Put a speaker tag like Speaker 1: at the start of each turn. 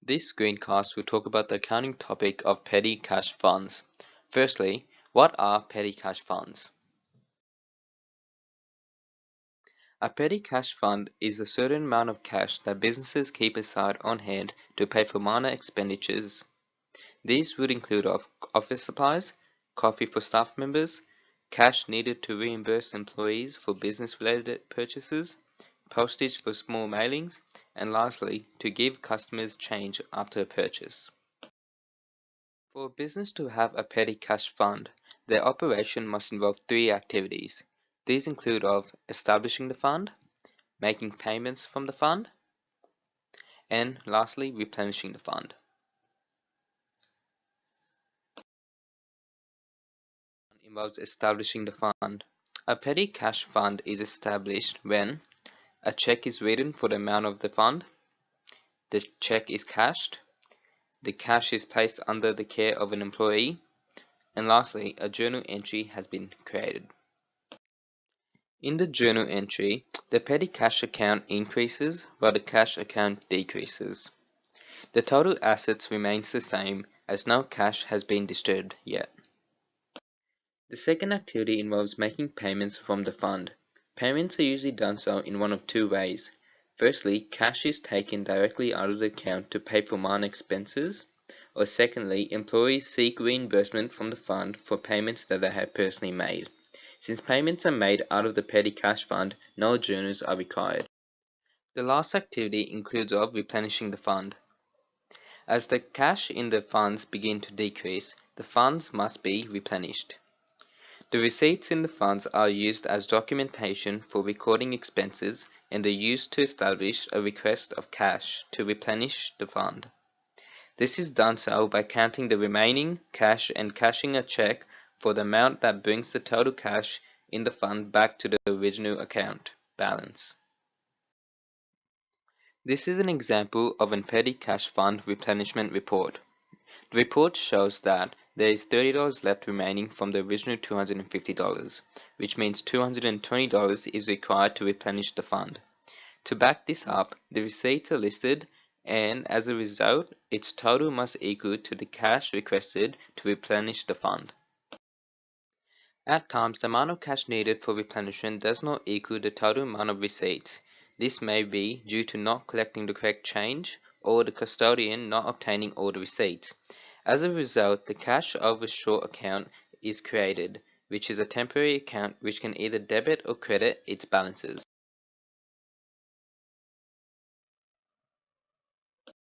Speaker 1: This screencast will talk about the accounting topic of petty cash funds. Firstly, what are petty cash funds? A petty cash fund is a certain amount of cash that businesses keep aside on hand to pay for minor expenditures. These would include office supplies, coffee for staff members, cash needed to reimburse employees for business-related purchases, postage for small mailings, and lastly, to give customers change after a purchase. For a business to have a petty cash fund, their operation must involve three activities. These include establishing the fund, making payments from the fund, and lastly, replenishing the fund. Involves establishing the fund. A petty cash fund is established when a check is written for the amount of the fund, the check is cashed, the cash is placed under the care of an employee, and lastly, a journal entry has been created. In the journal entry, the petty cash account increases while the cash account decreases. The total assets remains the same as no cash has been disturbed yet. The second activity involves making payments from the fund. Payments are usually done so in one of two ways. Firstly, cash is taken directly out of the account to pay for minor expenses, or secondly, employees seek reimbursement from the fund for payments that they have personally made. Since payments are made out of the petty cash fund, no journals are required. The last activity includes replenishing the fund. As the cash in the funds begin to decrease, the funds must be replenished. The receipts in the funds are used as documentation for recording expenses and are used to establish a request of cash to replenish the fund. This is done so by counting the remaining cash and cashing a check for the amount that brings the total cash in the fund back to the original account balance. This is an example of a petty cash fund replenishment report. The report shows that there is $30 left remaining from the original $250, which means $220 is required to replenish the fund. To back this up, the receipts are listed, and as a result, its total must equal to the cash requested to replenish the fund. At times, the amount of cash needed for replenishment does not equal the total amount of receipts. This may be due to not collecting the correct change, or the custodian not obtaining all the receipts. As a result, the cash overshort account is created, which is a temporary account which can either debit or credit its balances.